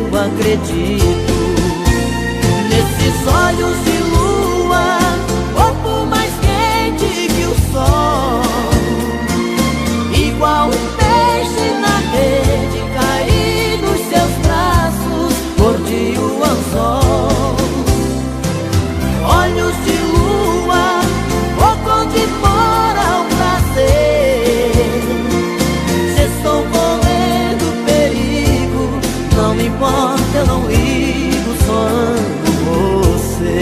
eu acredito. Nesses olhos de lua, corpo mais quente que o sol, igual um peixe na rede, caí nos seus braços, mordi o anzol. Olhos de lua, pouco onde mora o prazer. Se estou correndo perigo, não me importa, eu não ligo, só amo você.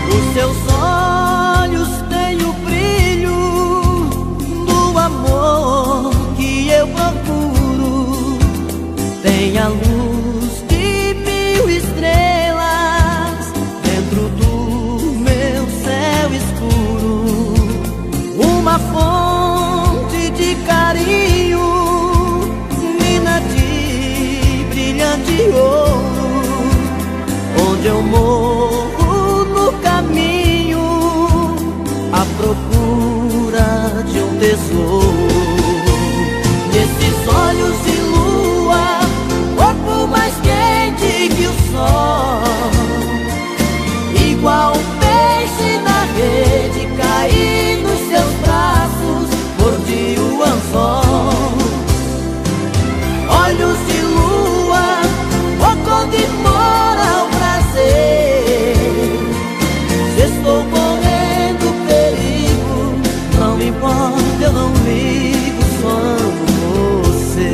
Os seus olhos têm o brilho do amor que eu procuro, tem a luz de 1000 estrelas dentro do meu céu escuro, uma fonte de carinho, mina de brilhante ouro, onde eu morro no caminho à procura de um tesouro. Nesses olhos de lua, corpo mais quente que o sol, igual um peixe na rede, caí nos seus braços, mordi o anzol. Olhos de lua, pouco onde mora o prazer. Se estou correndo perigo, não me importa, eu não ligo, só amo você.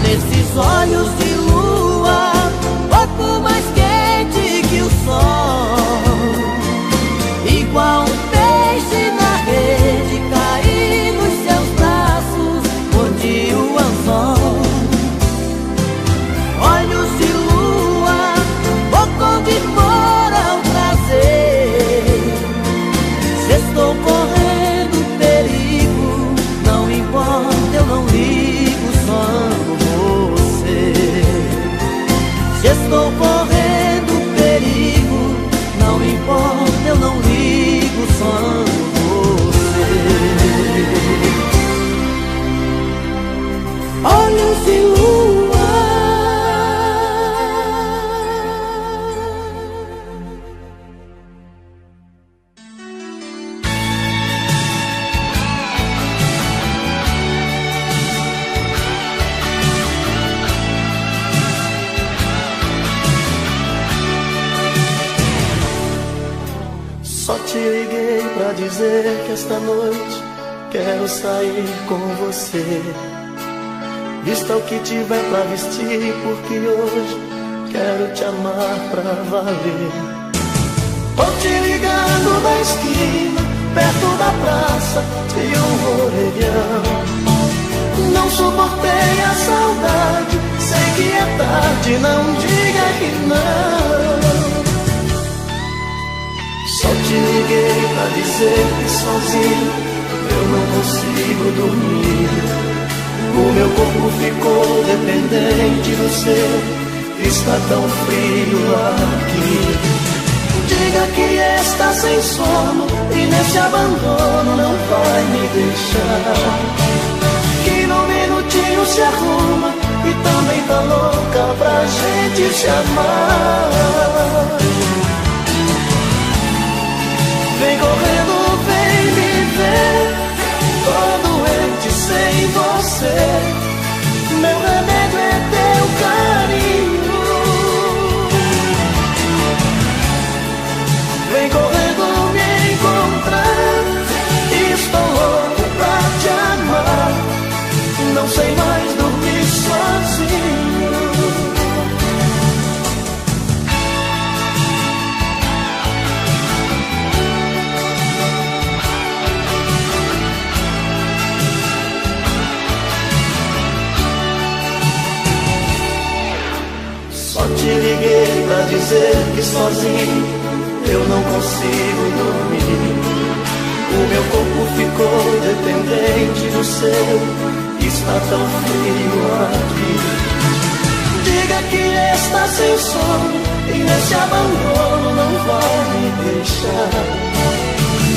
Nesses olhos de lua, corpo mais quente que o sol, igual um peixe na rede, caí nos seus braços, mordi o anzol. Olhos de lua, pouco onde mora o prazer. Se estou correndo perigo, não importa, eu não ligo, só amo você. Se estou correndo perigo, não importa, eu não ligo, só amo você. Olhos de lua. Só te liguei pra dizer que esta noite quero sair com você. Vista o que tiver pra vestir, porque hoje quero te amar pra valer. Tô te ligando da esquina, perto da praça, de um orelhão. Não suportei a saudade, sei que é tarde, não diga que não. Só te liguei pra dizer que sozinho eu não consigo dormir. O meu corpo ficou dependente do seu, está tão frio aqui. Diga que está sem sono e nesse abandono não vai me deixar. Que no minutinho se arruma e também tá louca pra gente se amar. Vem correndo, vem me ver, tô doente sem você. Meu remédio é teu carinho. Vem correndo me encontrar, estou louco pra te amar. Não sei mais dormir sozinho. Só te liguei pra dizer que sozinho eu não consigo dormir. sorriso seu está tão frio aqui. Diga que está sem sono e nesse abandono não vai me deixar.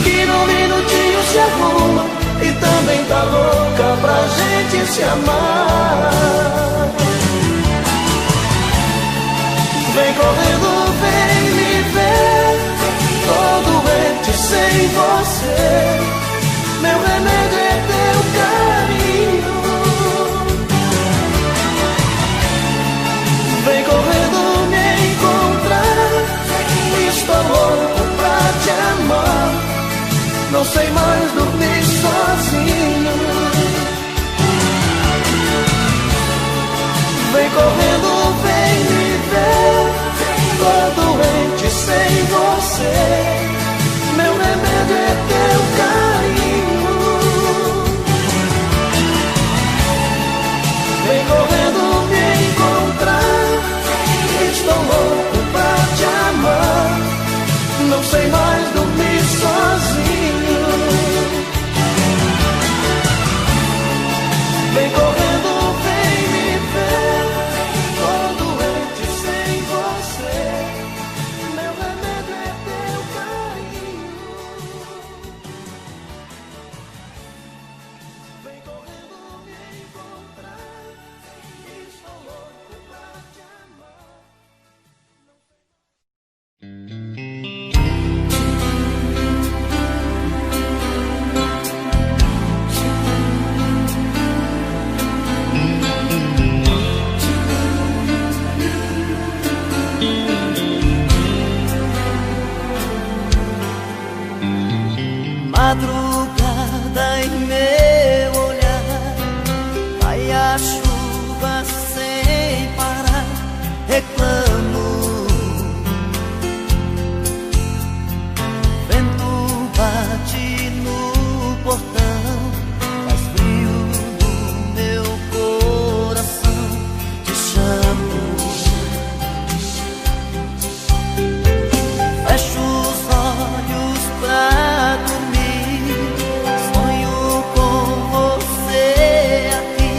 Que num minutinho se arruma e também tá louca pra gente se amar. Vem correndo, vem me ver, tô doente sem você. Meu remédio é teu carinho. Vem correndo me encontrar, estou louco pra te amar. Não sei mais dormir sozinho. Vem correndo, vem me ver, tô doente sem você. Meu remédio é teu carinho. Vem correndo me encontrar, estou louco pra te amar. Não sei mais dormir sozinho. Vem correndo, vem me ver, tô doente sem você. Meu remédio é teu carinho. Vem correndo me encontrar, estou louco pra te amar. Madrugada em meu olhar, cai a chuva sem parar, reclamo. Vento bate no portão, faz frio no meu coração, te chamo. Fecho os olhos pra dormir, sonho com você aqui.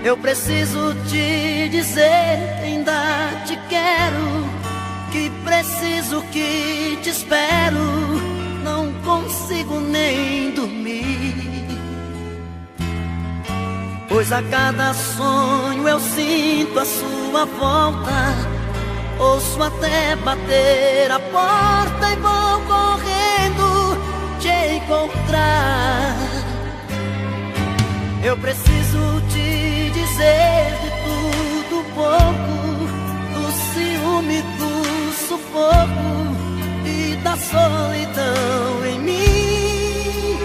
Eu preciso te dizer que ainda te quero, que preciso, que te espero, não consigo nem dormir, pois a cada sonho eu sinto a sua volta, ouço até bater a porta e vou correndo te encontrar. Eu preciso te dizer de tudo um pouco, do ciúme, do sufoco e da solidão em mim.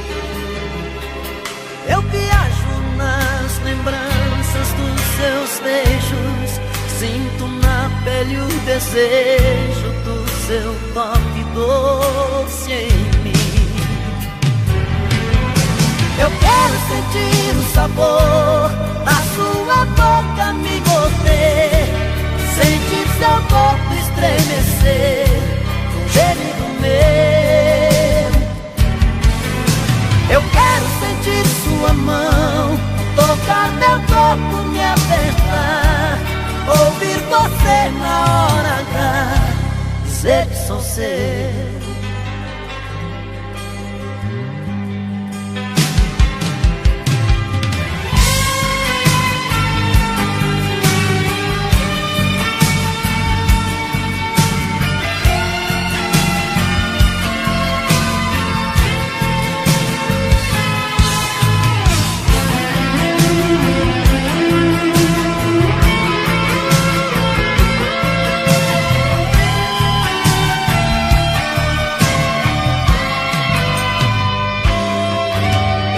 Eu viajo nas lembranças dos seus beijos, sinto na pele o desejo do seu toque doce em mim. Eu quero sentir o sabor da sua boca me morder, sentir seu corpo estremecer, um gemido meu. Eu quero sentir sua mão tocar meu corpo, me apertar, ouvir você na hora H dizer que sou seu.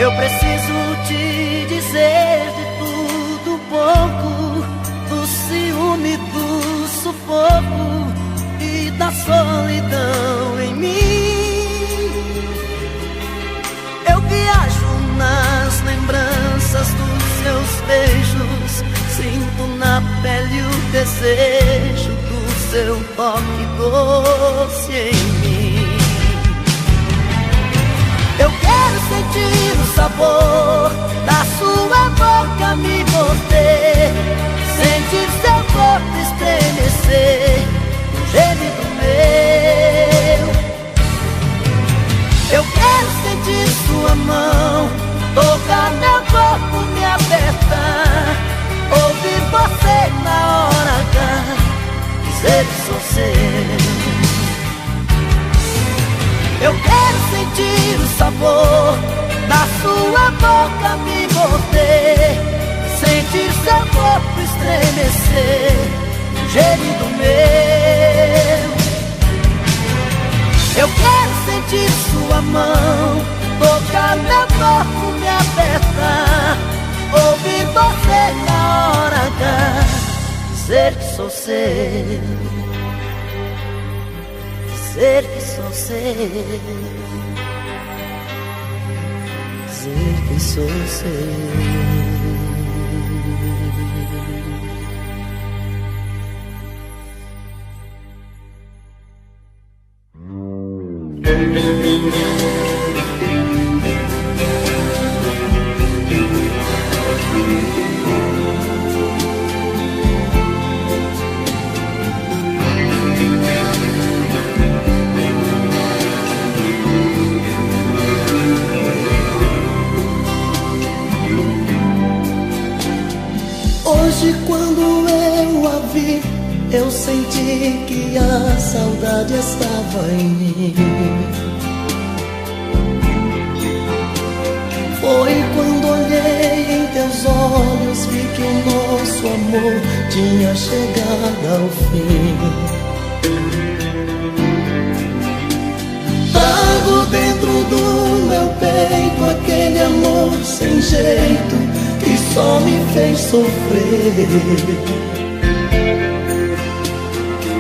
Eu preciso te dizer de tudo um pouco, do ciúme, do sufoco e da solidão em mim. Eu viajo nas lembranças dos seus beijos, sinto na pele o desejo do seu toque doce em mim. Eu quero sentir o sabor da sua boca me morder, sentir seu corpo estremecer, um gemido meu. Eu quero sentir sua mão tocar meu corpo, me apertar, ouvir você na hora H dizer que sou seu. Eu quero sentir o sabor da sua boca me morder, sentir seu corpo estremecer, um gemido meu. Eu quero sentir sua mão tocar meu corpo, me apertar, ouvir você na hora H dizer que sou seu. Dizer que sou seu, dizer que sou seu. Hoje quando eu a vi, eu senti que a saudade estava em mim. Foi quando olhei em teus olhos, vi que o nosso amor tinha chegado ao fim. Trago dentro do meu peito aquele amor sem jeito que só me fez sofrer.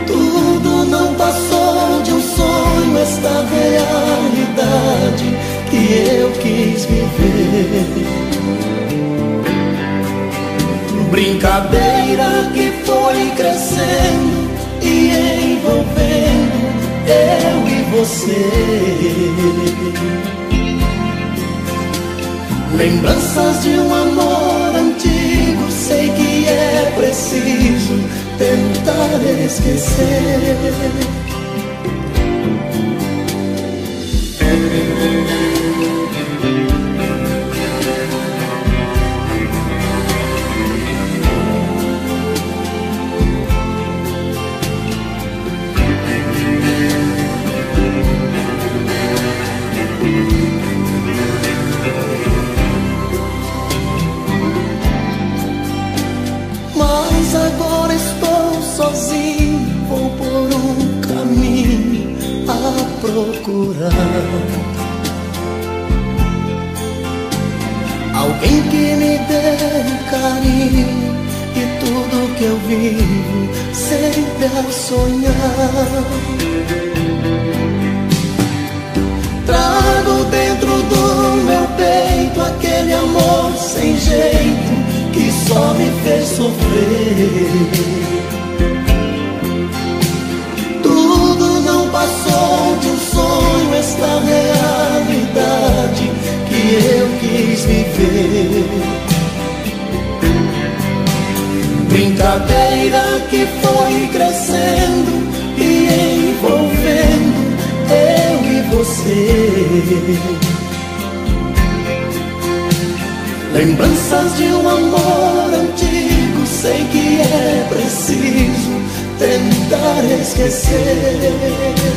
Tudo não passou de um sonho, esta realidade que eu quis viver. Brincadeira que foi crescendo e envolvendo eu e você. Lembranças de um amor antigo sei que é preciso tentar esquecer. Mas agora estou sozinho, vou por um caminho a procurar alguém que me dê carinho e tudo que eu vivo sempre a sonhar. Trago dentro do meu peito aquele amor sem jeito que só me fez sofrer. Tudo não passou de um sonho, esta realidade que eu quis viver. Brincadeira que foi crescendo e envolvendo eu e você. Lembranças de um amor antigo, sei que é preciso tentar esquecer.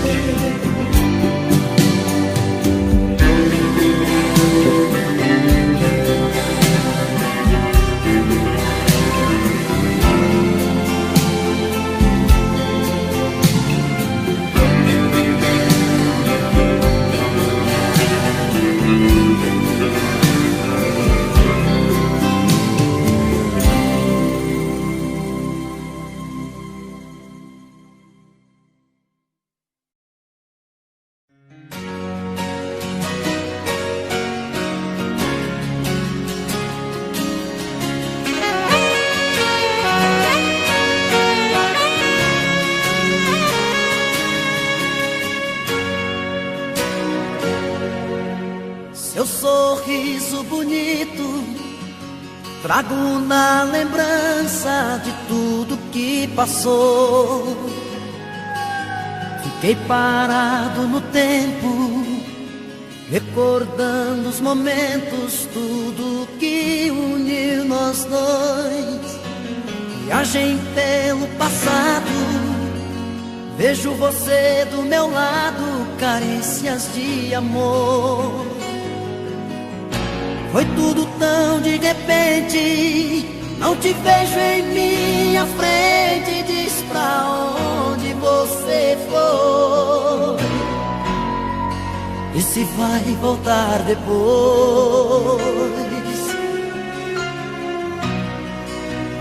Seu sorriso bonito trago na lembrança de tudo que passou. Fiquei parado no tempo, recordando os momentos, tudo que uniu nós dois. Viagem pelo passado, vejo você do meu lado, carícias de amor. Foi tudo tão de repente, não te vejo em minha frente. Diz pra onde você foi e se vai voltar depois.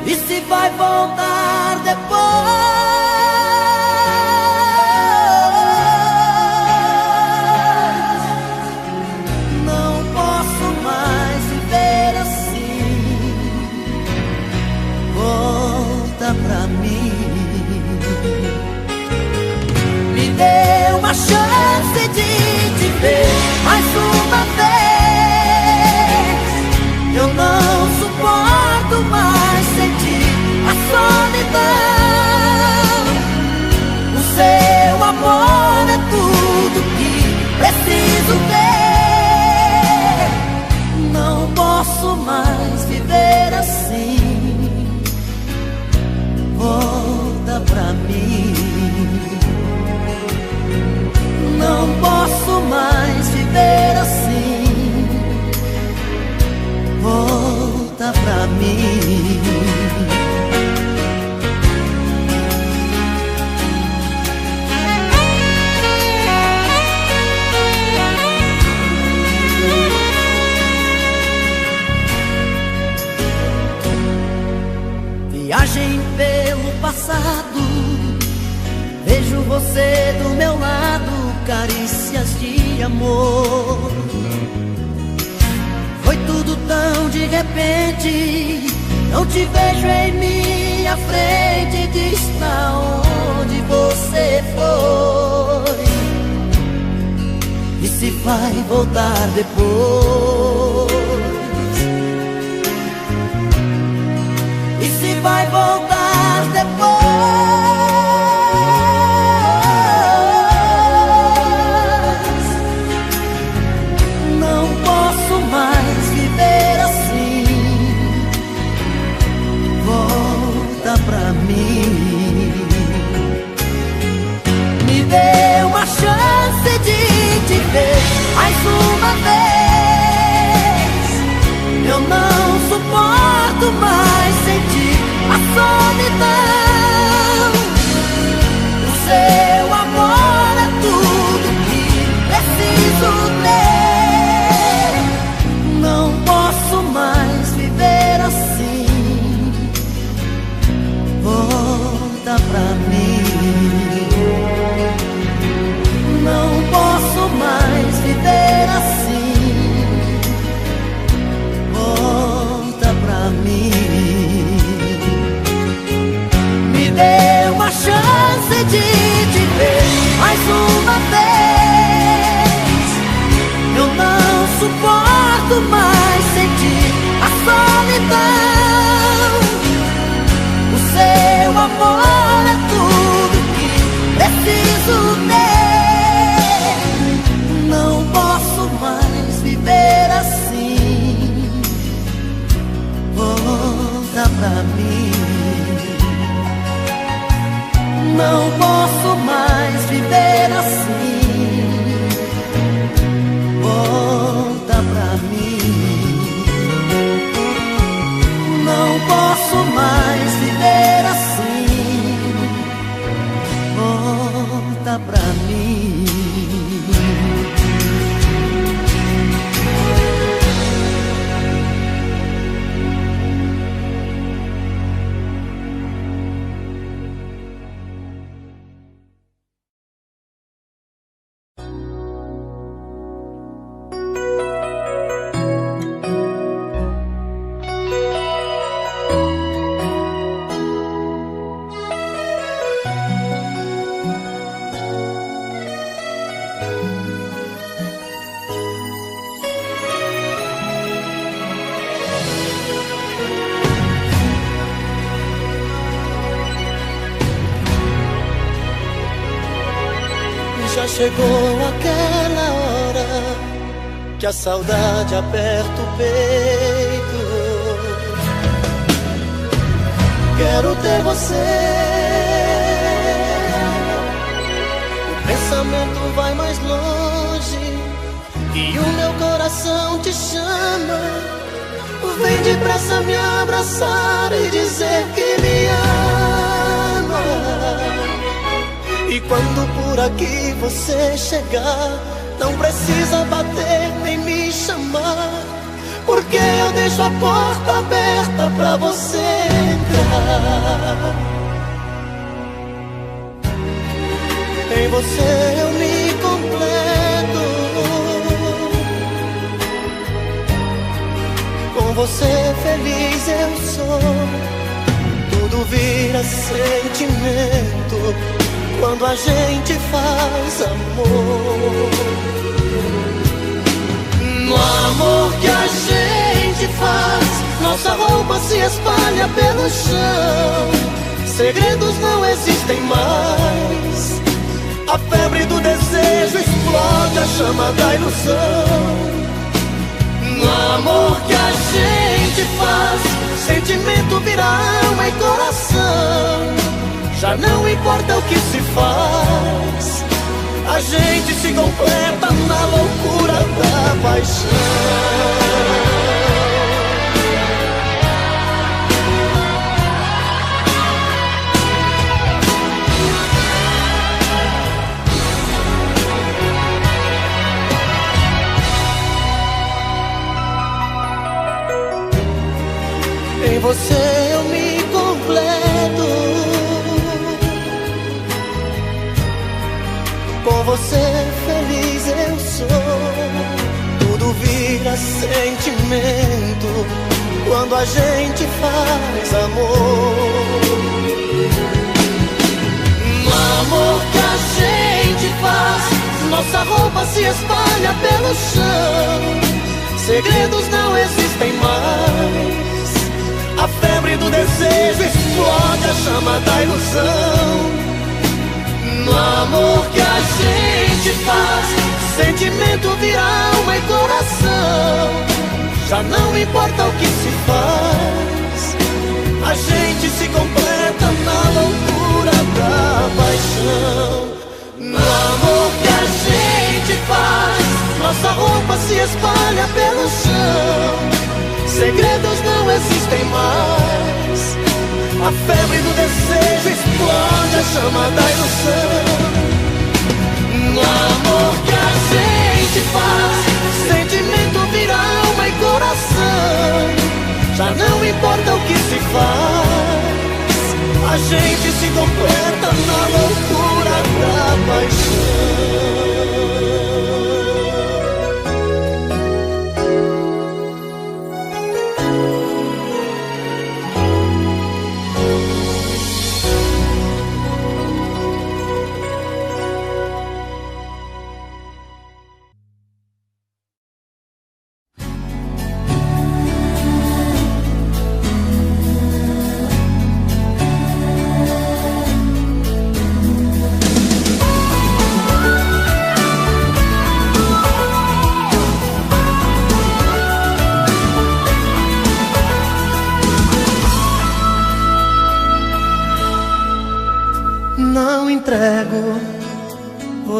E se vai voltar depois. Pra mim, me dê uma chance de te ver mais uma vez. Eu não suporto mais sentir a solidão. O seu amor é tudo que preciso ter. Não posso mais viver assim. Volta pra mim. Não posso mais viver assim. Volta pra mim. Viagem pelo passado, vejo você do meu lado, carícias de amor. Foi tudo tão de repente, não te vejo em minha frente. Diz pra onde você foi e se vai voltar depois. sentir te ver mais uma vez. Eu não suporto mais sentir a solidão. O seu amor é tudo que preciso ter. Não posso mais viver assim. Volta pra mim. Não posso mais viver assim. Volta pra mim. Não posso mais viver assim. Volta pra mim. Já chegou aquela hora que a saudade aperta o peito. Quero ter você. O pensamento vai mais longe e o meu coração te chama. Vem depressa me abraçar e dizer que me ama. E quando por aqui você chegar, não precisa bater nem me chamar, porque eu deixo a porta aberta pra você entrar. Em você eu me completo, com você feliz eu sou. Tudo vira sentimento quando a gente faz amor. No amor que a gente faz, nossa roupa se espalha pelo chão. Segredos não existem mais. A febre do desejo explode a chama da ilusão. No amor que a gente faz, sentimento vira alma e coração. Já não importa o que se faz, a gente se completa na loucura da paixão. Em você eu me completo, com você feliz eu sou. Tudo vira sentimento quando a gente faz amor. No amor que a gente faz, nossa roupa se espalha pelo chão. Segredos não existem mais. A febre do desejo explode a chama da ilusão. No amor que a gente faz, sentimento vira alma e coração. Já não importa o que se faz, a gente se completa na loucura da paixão. No amor que a gente faz, nossa roupa se espalha pelo chão. Segredos não existem mais. A febre do desejo explode a chama da ilusão. No amor que a gente faz, sentimento vira alma e coração. Já não importa o que se faz, a gente se completa na loucura da paixão.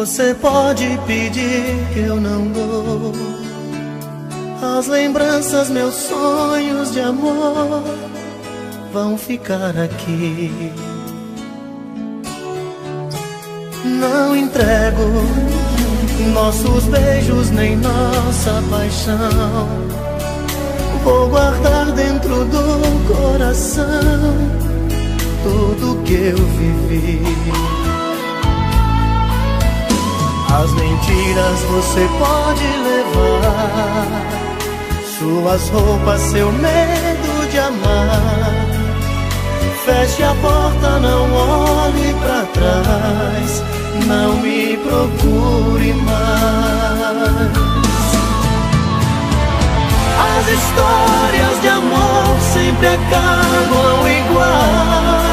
Você pode pedir que eu não dou. As lembranças, meus sonhos de amor vão ficar aqui. Não entrego nossos beijos nem nossa paixão. Vou guardar dentro do coração tudo que eu vivi. As mentiras você pode levar, suas roupas, seu medo de amar. Feche a porta, não olhe pra trás, não me procure mais. As histórias de amor sempre acabam iguais.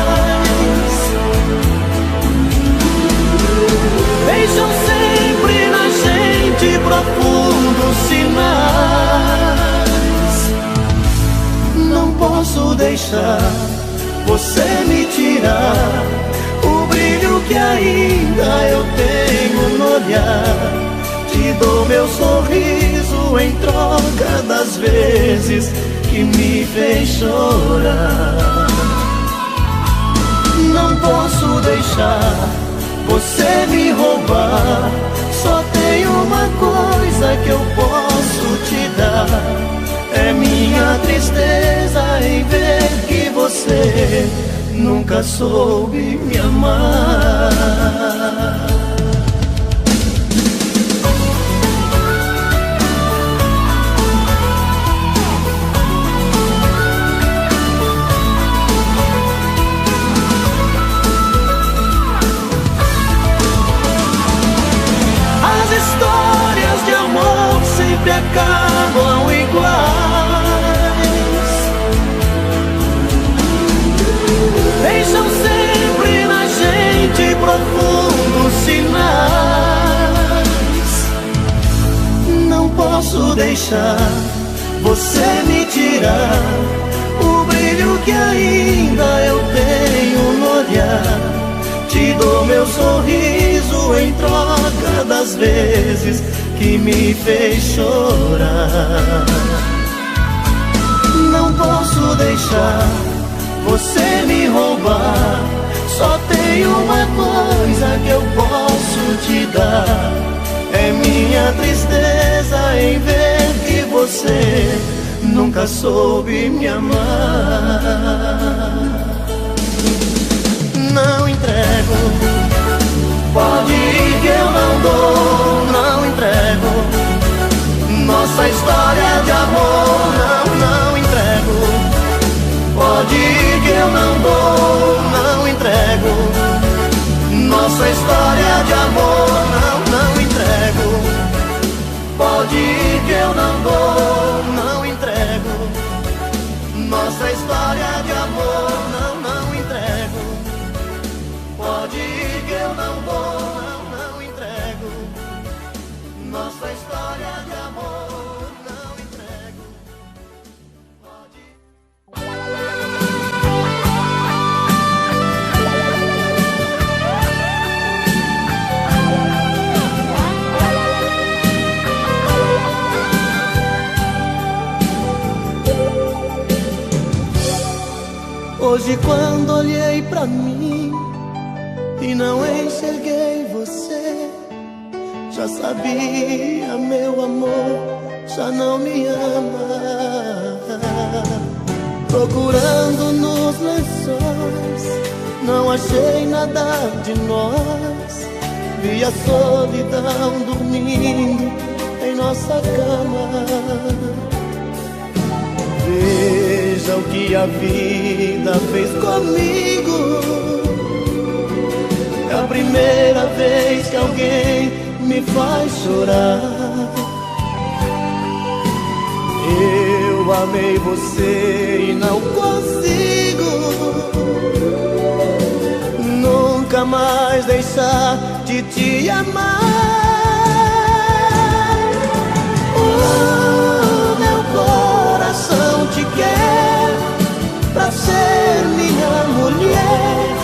Deixam sempre na gente profundos sinais. Não posso deixar você me tirar o brilho que ainda eu tenho no olhar. Te dou meu sorriso em troca das vezes que me fez chorar. Não posso deixar você me roubar. Só tem uma coisa que eu posso te dar, é minha tristeza em ver que você nunca soube me amar. As histórias de amor sempre acabam iguais. Deixam sempre na gente profundos sinais. Não posso deixar você me tirar o brilho que ainda eu tenho no olhar. Te dou meu sorriso em troca das vezes que me fez chorar. Não posso deixar você me roubar. Só tem uma coisa que eu posso te dar, é minha tristeza em ver que você nunca soube me amar. Não entrego, pode ir que eu não dou. Não entrego nossa história de amor. Não entrego, pode ir que eu não dou. Não entrego nossa história de amor. Não entrego, pode ir que eu não dou. Não entrego nossa história de amor. Não entrego, pode ir que eu não dou. Não entrego nossa história de amor. Não entrego, pode ir. Hoje quando olhei pra mim e não enxerguei você, já sabia, meu amor, já não me ama. Procurando nos lençóis, não achei nada de nós. Vi a solidão dormindo em nossa cama. Veja o que a vida fez comigo. É a primeira vez que alguém me faz chorar. Eu amei você e não consigo nunca mais deixar de te amar. Meu coração te quer pra ser minha mulher,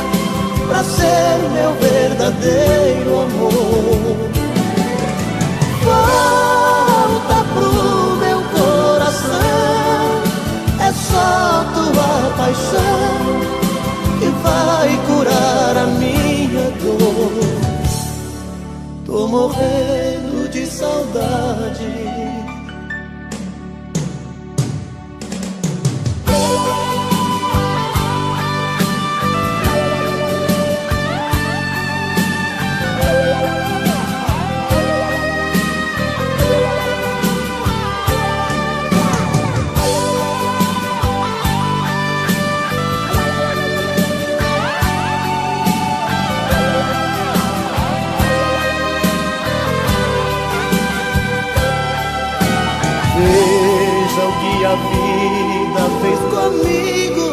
pra ser meu verdadeiro amor. a vida fez comigo.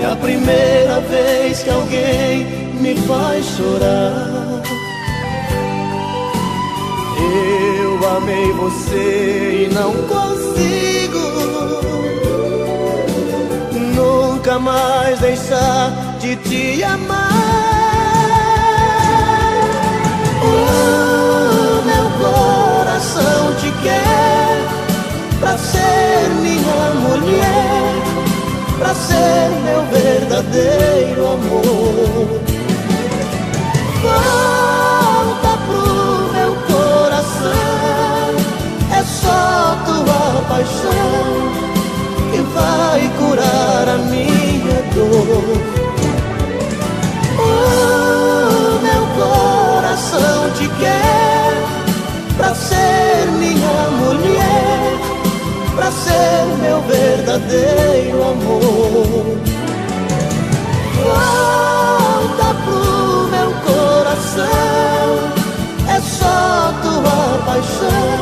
É a primeira vez que alguém me faz chorar. Eu amei você e não consigo nunca mais deixar de te amar. Oh, meu coração te quer pra ser minha mulher, pra ser meu verdadeiro amor. Volta pro meu coração, é só tua paixão que vai curar a minha dor. Oh, meu coração te quer pra ser minha mulher, pra ser meu verdadeiro amor. Volta pro meu coração, é só tua paixão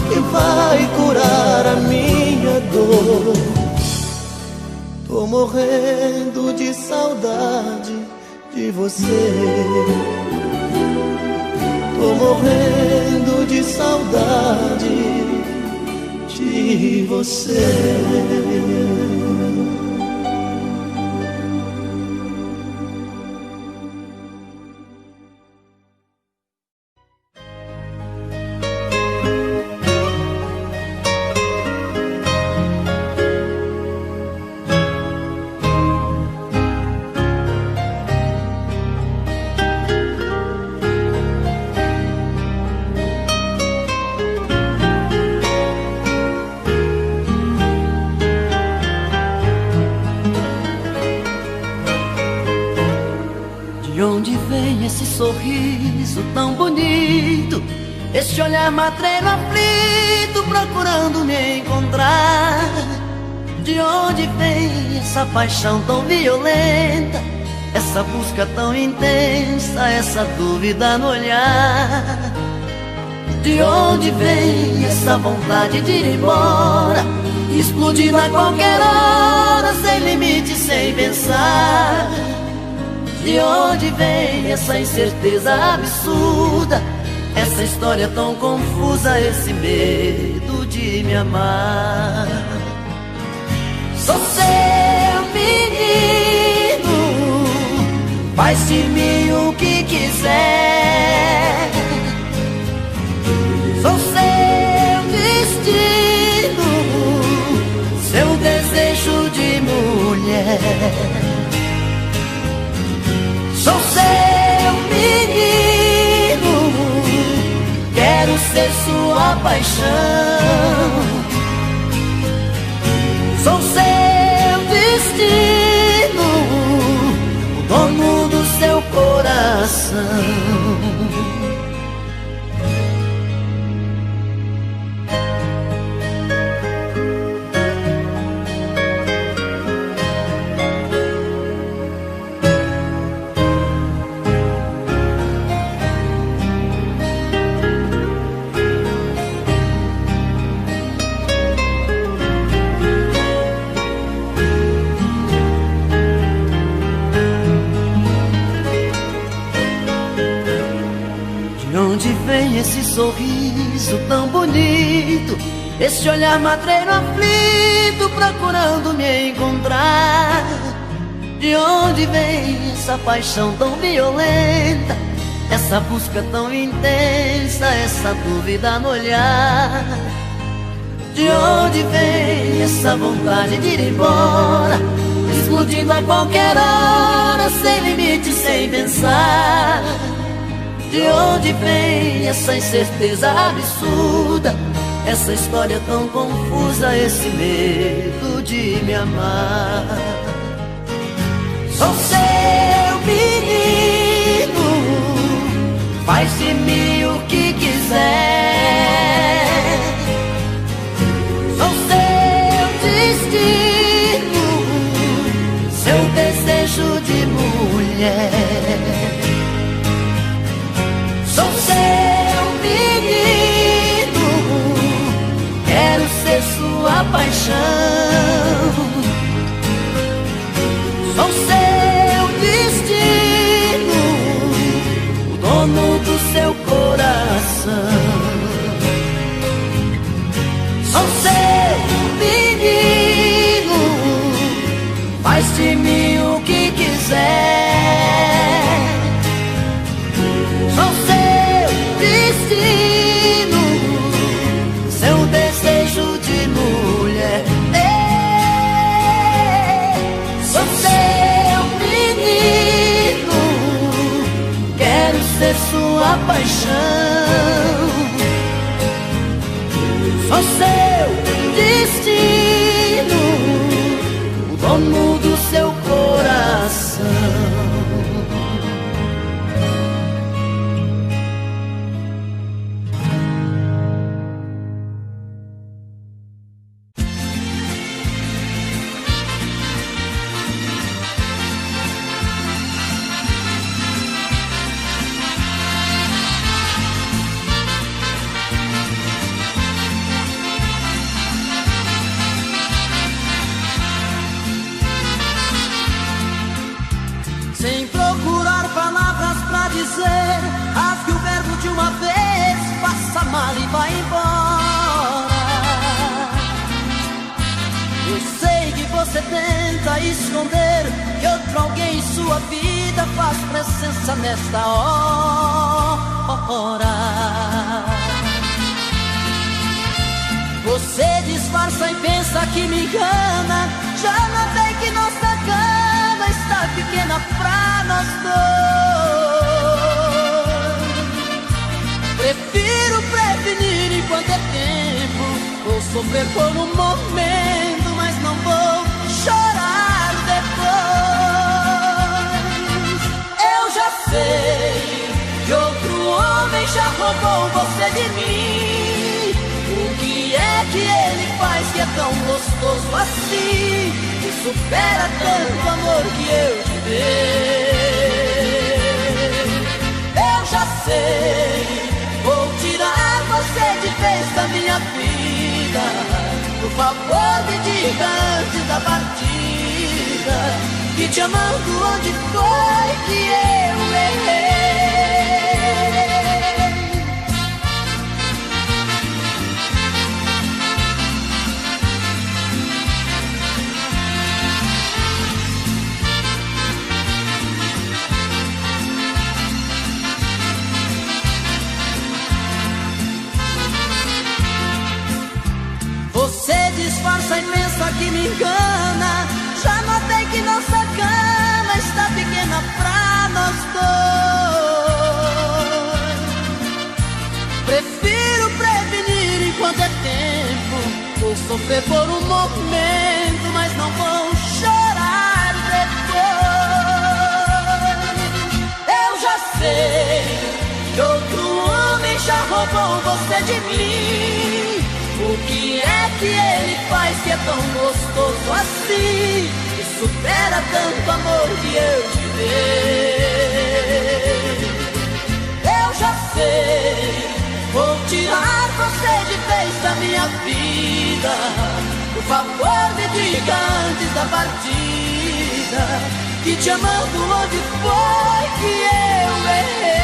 que vai curar a minha dor. Tô morrendo de saudade de você. Tô morrendo de saudade de você. De onde vem esse sorriso tão bonito, esse olhar matreiro aflito procurando me encontrar? De onde vem essa paixão tão violenta, essa busca tão intensa, essa dúvida no olhar? De onde vem essa vontade de ir embora, explodindo a qualquer hora, sem limite, sem pensar? De onde vem essa incerteza absurda, essa história tão confusa, esse medo de me amar? Sou seu menino, faz de mim o que quiser. Sou seu destino, seu desejo de mulher. Sou seu menino, quero ser sua paixão. Sou seu destino, o dono do seu coração. De onde vem esse sorriso tão bonito, esse olhar matreiro aflito procurando me encontrar? De onde vem essa paixão tão violenta, essa busca tão intensa, essa dúvida no olhar? De onde vem essa vontade de ir embora, explodindo a qualquer hora, sem limite, sem pensar? De onde vem essa incerteza absurda, essa história tão confusa, esse medo de me amar? Sou seu menino, faz de mim o que quiser. Sou seu destino, seu desejo de mulher. Sou seu menino, Sou seu menino, faz de mim o que quiser. Sou seu destino, seu desejo de mulher. Sou seu menino, quero ser sua paixão. Sou seu destino, o dono do seu coração. Sem procurar palavras pra dizer, rasgue o verbo de uma vez, passa mal e vai embora. Eu sei que você tenta esconder que outro alguém em sua vida faz presença nesta hora. Você disfarça e pensa que me engana, já notei que nossa cama está pequena pra nós dois. Prefiro prevenir enquanto é tempo, vou sofrer por um momento, mas não vou chorar depois. Eu já sei que outro homem já roubou você de mim. O que é que ele faz que é tão gostoso assim, que supera tanto amor que eu te dei? Eu já sei, vou tirar você de vez da minha vida. Por favor, me diga antes da partida, que te amando onde foi que eu errei. Você disfarça e pensa que me engana, já notei que nossa cama está pequena pra nós dois. Prefiro prevenir enquanto é tempo, vou sofrer por um momento, mas não vou chorar depois. Eu já sei que outro homem já roubou você de mim. O que é que ele faz que é tão gostoso assim, que supera tanto amor que eu te dei? Eu já sei, vou tirar você de vez da minha vida. Por favor, me diga antes da partida, que te amando onde foi que eu errei.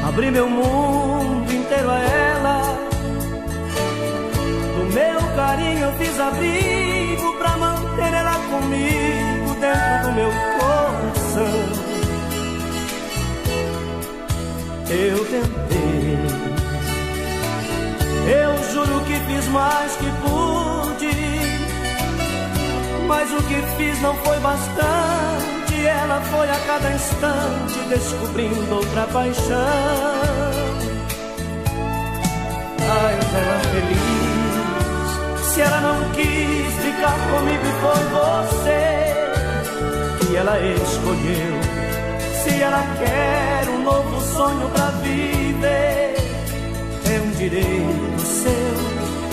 Abri meu mundo inteiro a ela, do meu carinho eu fiz abrigo pra manter ela comigo dentro do meu coração. Eu tentei, eu juro que fiz mais que pude, mas o que fiz não foi bastante. Ela foi a cada instante descobrindo outra paixão. Ai, ela feliz, se ela não quis ficar comigo e foi você que ela escolheu. Se ela quer um novo sonho pra viver, é um direito seu.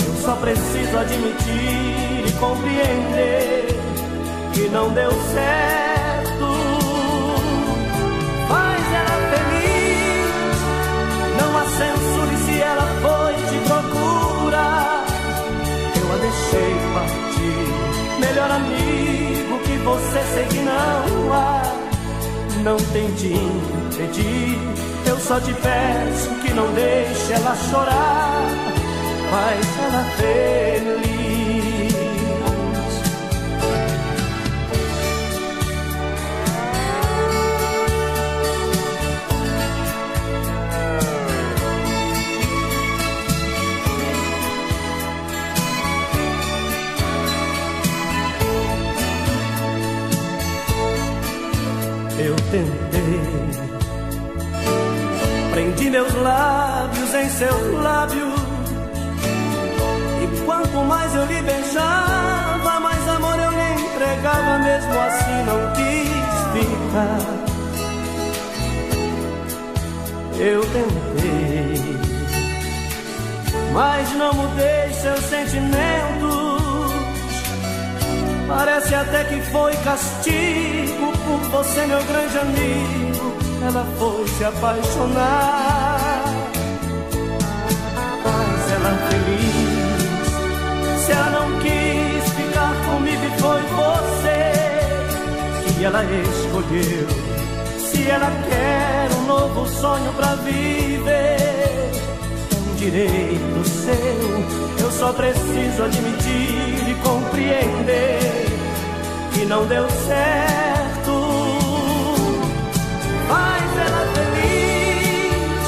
Eu só preciso admitir e compreender que não deu certo. não tente impedir. Eu só te peço que não deixe ela chorar, faz ela feliz. Eu tentei, prendi meus lábios em seus lábios, e quanto mais eu lhe beijava, mais amor eu lhe entregava. Mesmo assim não quis ficar. Eu tentei, mas não mudei seus sentimentos. Parece até que foi castigo por você, meu grande amigo. Ela foi se apaixonar, faz ela feliz. Se ela não quis ficar comigo e foi você que ela escolheu, se ela quer um novo sonho pra viver, é um direito seu. Eu só preciso admitir e compreender que não deu certo. Faz ela feliz,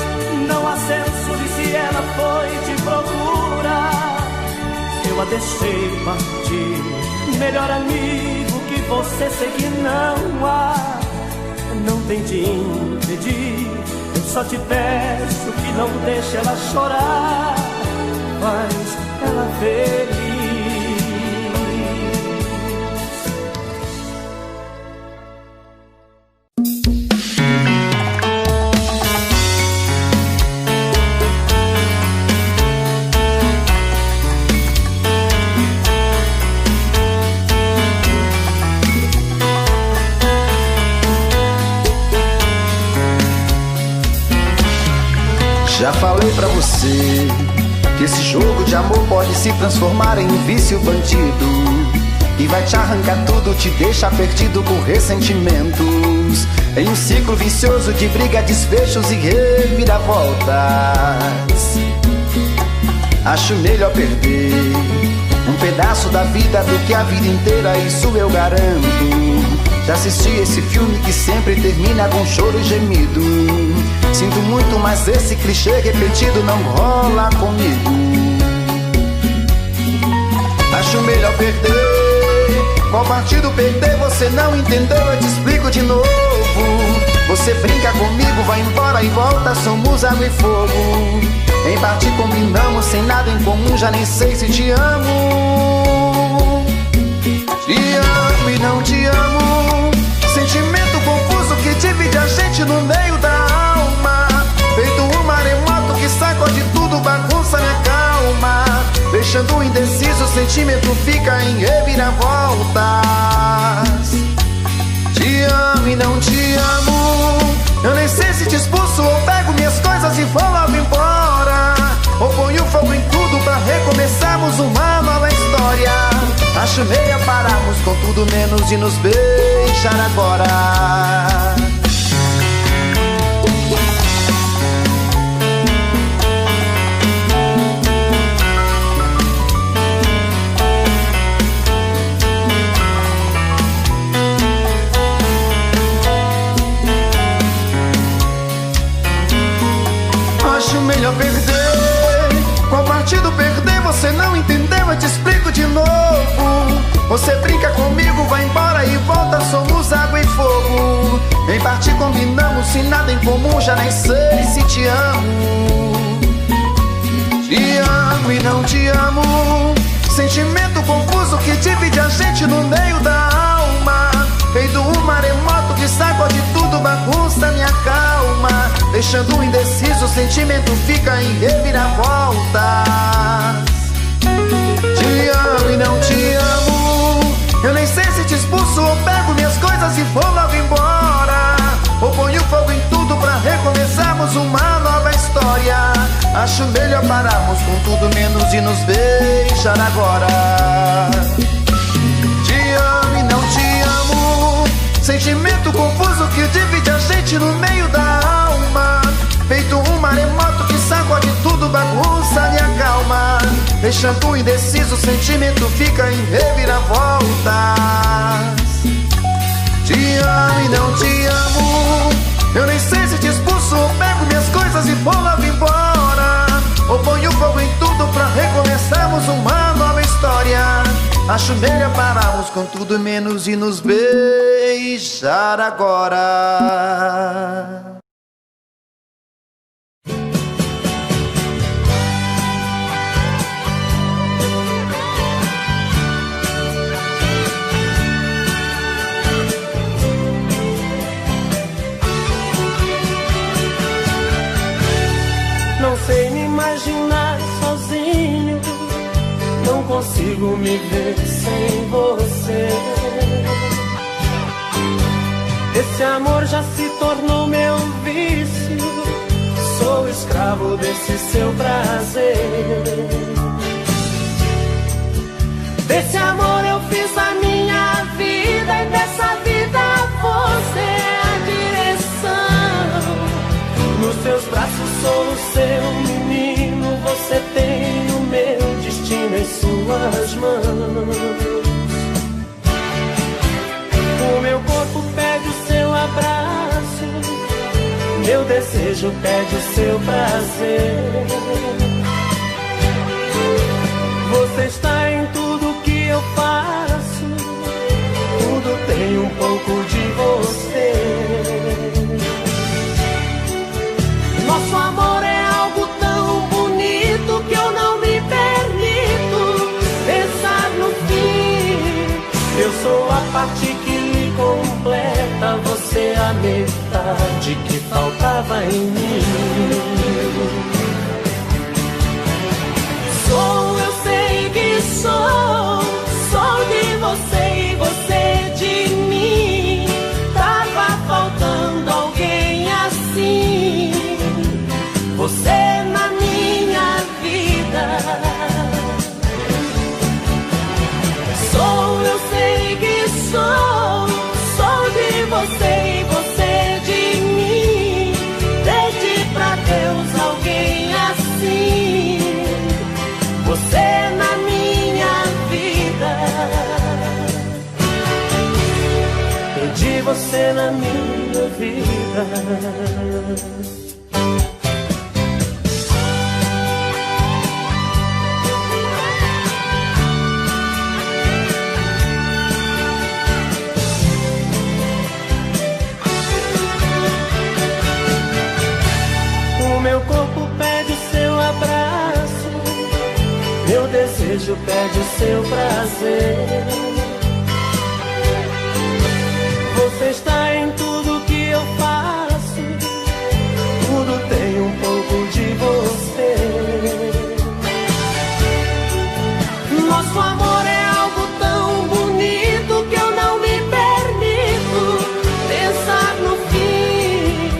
não há censura. E se ela foi te procurar, eu a deixei partir. Melhor amigo que você, sei que não há. Não tente impedir, eu só te peço que não deixe ela chorar, faz ela feliz. Já falei pra você que esse jogo de amor pode se transformar em um vício bandido, que vai te arrancar tudo, te deixar perdido com ressentimentos, em um ciclo vicioso de briga, desfechos e reviravoltas. Acho melhor perder um pedaço da vida do que a vida inteira, isso eu garanto. Já assisti esse filme que sempre termina com choro e gemido. Sinto muito, mas esse clichê repetido não rola comigo. Acho melhor perder. Qual partido perder? Você não entendeu, eu te explico de novo. Você brinca comigo, vai embora e volta, somos água e fogo. Em parte combinamos, sem nada em comum, já nem sei se te amo. Te amo e não te amo, sentimento confuso que divide a gente no meio da alma. Feito um maremoto que sacode tudo, bagunça minha calma. Deixando indeciso, o sentimento fica em reviravoltas. Te amo e não te amo, eu nem sei se te expulso ou pego minhas coisas e vou logo embora, ou ponho fogo em tudo pra recomeçarmos uma nova história. Acho melhor pararmos com tudo menos de nos beijar agora. Acho melhor perder. Qual partido perder? Você não entendeu, eu te explico de novo. Você brinca comigo, vai embora e volta, somos água e fogo. Em parte combinamos, sem nada em comum, já nem sei se te amo. Te amo e não te amo, sentimento confuso que divide a gente no meio da alma. Feito um maremoto que sacode tudo, bagunça minha calma. Deixando indeciso, o sentimento fica em reviravoltas. Te amo e não te amo, eu nem sei se te expulso ou pego minhas coisas e vou logo embora, ou ponho fogo em tudo pra recomeçarmos uma nova história. Acho melhor pararmos com tudo menos de nos beijar agora. Te amo e não te amo, sentimento confuso que divide a quente no meio da alma, feito um maremoto que sacode tudo, bagunça e acalma, deixando indeciso, o sentimento fica em reviravoltas. Te amo e não te amo, eu nem sei se te expulso ou pego minhas coisas e vou logo embora, ou ponho fogo em tudo pra recomeçarmos uma nova história. Acho melhor pararmos com tudo menos e nos beijar agora. Não sei me imaginar sozinho, não consigo me ver sem você. Esse amor já se tornou meu vício, sou escravo desse seu prazer. Desse amor eu fiz a minha vida e dessa vida você é a direção. Nos seus braços sou o seu menino, você tem o meu destino em suas mãos. O meu corpo pede o seu abraço, meu desejo pede o seu prazer. Você está em tudo que eu faço, tudo tem um pouco de você. Nosso amor é algo tão bonito que eu não me permito pensar no fim. Eu sou a parte que lhe completa, você a metade que faltava em mim. Eu sei que sou de você e você de mim. Tava faltando alguém assim, você na minha vida. Eu sei que sou de você e você de mim. Pedi pra Deus alguém assim, você na minha vida. Pedi você na minha vida. O meu corpo pede o seu abraço, meu desejo pede o seu prazer. Você está em tudo que eu faço, tudo tem um pouco de você. Nosso amor é algo tão bonito que eu não me permito pensar no fim.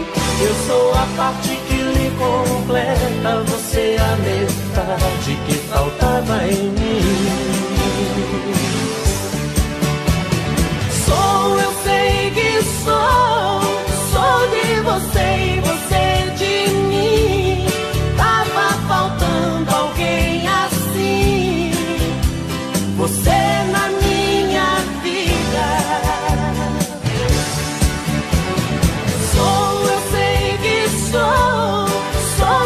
Eu sou a parte que lhe completa, você a metade que faltava em mim. Eu sei que sou de você e você de mim. Tava faltando alguém assim, você na minha vida. Eu sei que sou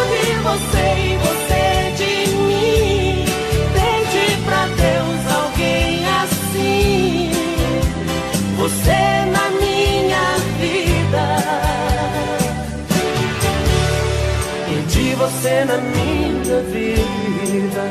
de você e você de mim. Pedi pra Deus alguém assim, você na minha vida. Pedi você na minha vida.